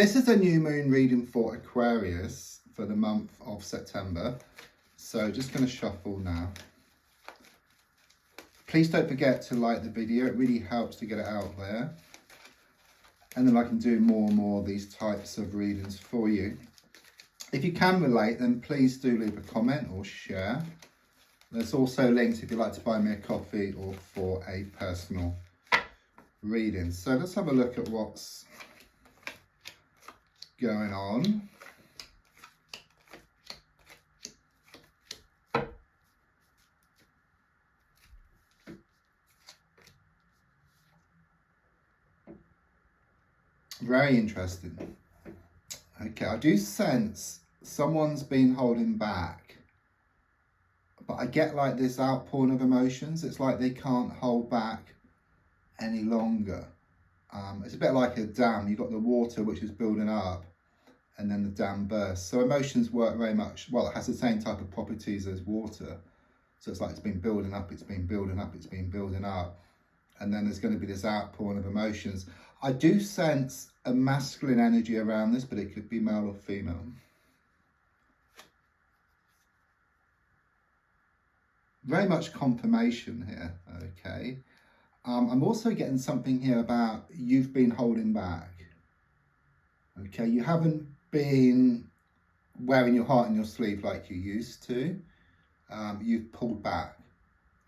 This is a new moon reading for Aquarius for the month of September. So just going to shuffle now. Please don't forget to like the video. It really helps to get it out there. And then I can do more and more of these types of readings for you. If you can relate, then please do leave a comment or share. There's also links if you'd like to buy me a coffee or for a personal reading. So let's have a look at what's going on. Very interesting. Okay, I do sense someone's been holding back, but I get like this outpouring of emotions. It's like they can't hold back any longer. It's a bit like a dam. You've got the water which is building up and then the dam bursts. So emotions work very much, well, it has the same type of properties as water. So it's like it's been building up, it's been building up, it's been building up. And then there's going to be this outpouring of emotions. I do sense a masculine energy around this, but it could be male or female. Very much confirmation here, okay. I'm also getting something here about you've been holding back. Okay, you haven't been wearing your heart in your sleeve like you used to. You've pulled back.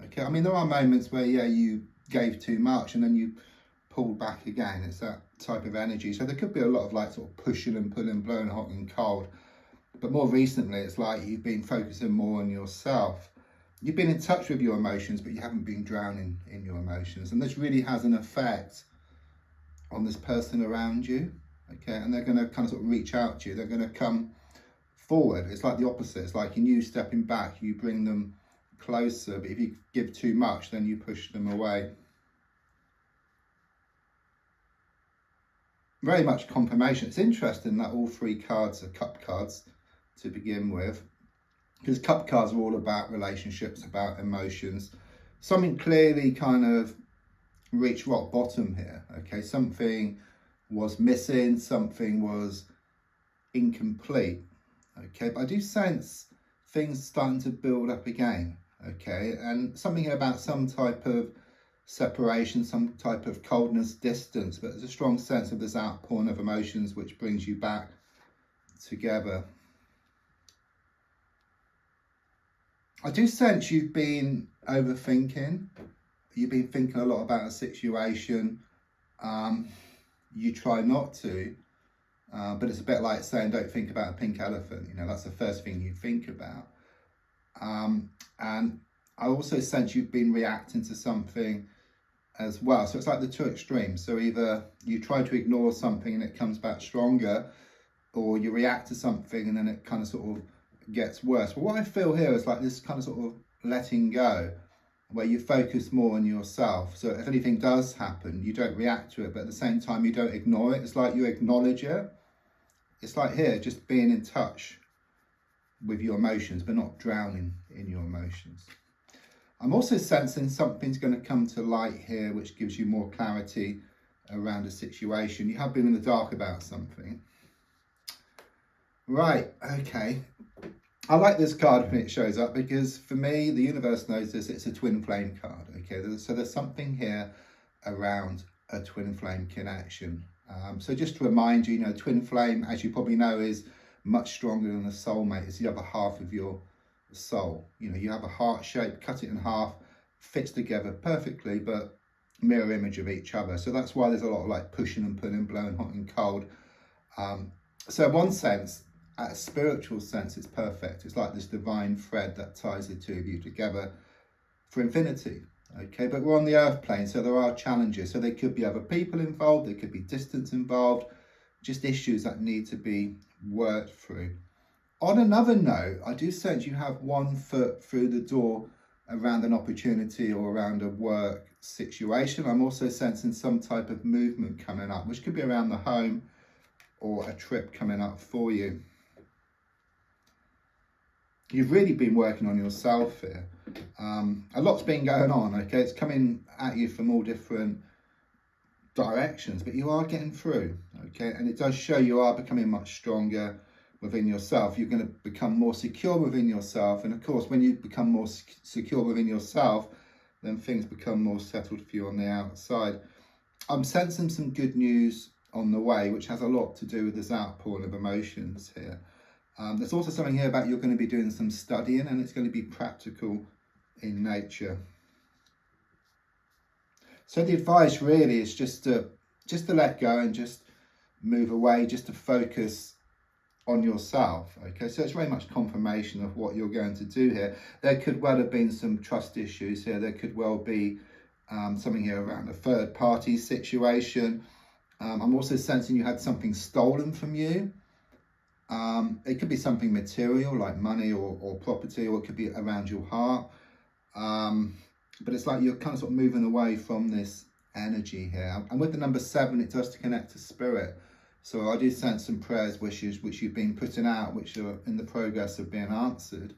Okay, I mean, there are moments where, yeah, you gave too much and then you pulled back again. It's that type of energy. So there could be a lot of like sort of pushing and pulling, blowing hot and cold. But more recently, it's like you've been focusing more on yourself. You've been in touch with your emotions, but you haven't been drowning in your emotions. And this really has an effect on this person around you. Okay, and they're going to kind of sort of reach out to you. They're going to come forward. It's like the opposite. It's like in you stepping back, you bring them closer. But if you give too much, then you push them away. Very much confirmation. It's interesting that all three cards are cup cards to begin with, because cup cards are all about relationships, about emotions. Something clearly kind of reached rock bottom here. Okay, something was missing, something was incomplete. Okay, but I do sense things starting to build up again. Okay, and something about some type of separation, some type of coldness, distance, but there's a strong sense of this outpouring of emotions which brings you back together. I do sense you've been overthinking. You've been thinking a lot about a situation. You try not to, but it's a bit like saying don't think about a pink elephant. You know, that's the first thing you think about. And I also sense you've been reacting to something as well. So it's like the two extremes. So either you try to ignore something and it comes back stronger, or you react to something and then it kind of sort of gets worse. But what I feel here is like this kind of sort of letting go, where you focus more on yourself. So if anything does happen, you don't react to it, but at the same time, you don't ignore it. It's like you acknowledge it. It's like here, just being in touch with your emotions, but not drowning in your emotions. I'm also sensing something's going to come to light here, which gives you more clarity around a situation. You have been in the dark about something. Right, okay. I like this card when it shows up because for me, the universe knows this, it's a twin flame card. Okay, so there's something here around a twin flame connection. So just to remind you, twin flame, as you probably know, is much stronger than a soulmate. It's the other half of your soul. You have a heart shape, cut it in half, fits together perfectly, but mirror image of each other. So that's why there's a lot of like pushing and pulling, blowing hot and cold. So in one sense, at a spiritual sense, it's perfect. It's like this divine thread that ties the two of you together for infinity. Okay, but we're on the earth plane, so there are challenges. So there could be other people involved, there could be distance involved, just issues that need to be worked through. On another note, I do sense you have one foot through the door around an opportunity or around a work situation. I'm also sensing some type of movement coming up, which could be around the home or a trip coming up for you. You've really been working on yourself here. A lot's been going on, okay? It's coming at you from all different directions, but you are getting through, okay? And it does show you are becoming much stronger within yourself. You're going to become more secure within yourself, and of course when you become more secure within yourself, then things become more settled for you on the outside. I'm sensing some good news on the way, which has a lot to do with this outpouring of emotions here. There's also something here about you're going to be doing some studying, and it's going to be practical in nature. So the advice really is just to let go and just move away, just to focus on yourself. Okay, so it's very much confirmation of what you're going to do here. There could well have been some trust issues here. There could well be something here around a third party situation. I'm also sensing you had something stolen from you. It could be something material like money or property, or it could be around your heart. But it's like you're kind of sort of moving away from this energy here. And with the number 7, it does connect to spirit. So I do sense some prayers, wishes, which you've been putting out, which are in the progress of being answered.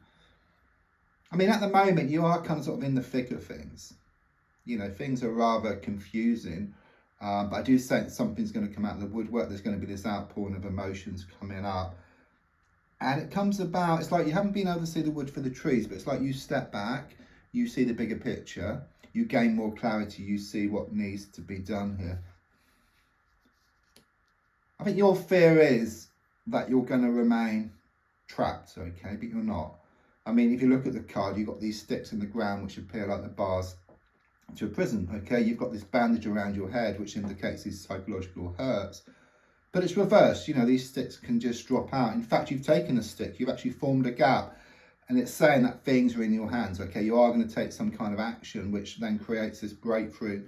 I mean, at the moment, you are kind of sort of in the thick of things. You know, things are rather confusing. But I do sense something's going to come out of the woodwork. There's going to be this outpouring of emotions coming up. And it comes about, it's like you haven't been able to see the wood for the trees, but it's like you step back, you see the bigger picture, you gain more clarity, you see what needs to be done here. I think your fear is that you're going to remain trapped, okay, but you're not. I mean, if you look at the card, you've got these sticks in the ground which appear like the bars to a prison, okay? You've got this bandage around your head which indicates these psychological hurts. But it's reversed, you know, these sticks can just drop out. In fact, you've taken a stick, you've actually formed a gap, and it's saying that things are in your hands, okay? You are going to take some kind of action, which then creates this breakthrough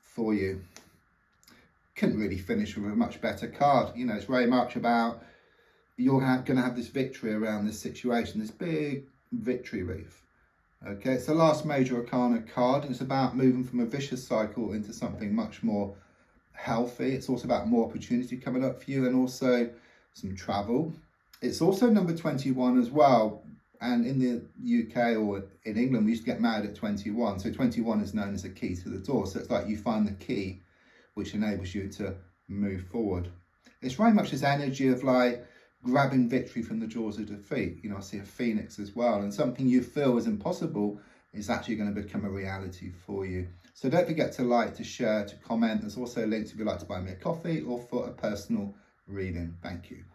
for you. Couldn't really finish with a much better card. You know, it's very much about you're going to have this victory around this situation, this big victory wreath. Okay, it's the last major arcana card, and it's about moving from a vicious cycle into something much more healthy. It's also about more opportunity coming up for you, and also some travel. It's also number 21 as well, and in the UK or in England we used to get married at 21, so 21 is known as a key to the door. So it's like you find the key which enables you to move forward. It's very much this energy of like grabbing victory from the jaws of defeat. You know, I see a phoenix as well, and something you feel is impossible is actually going to become a reality for you. So don't forget to like, to share, to comment. There's also links if you'd like to buy me a coffee or for a personal reading. Thank you.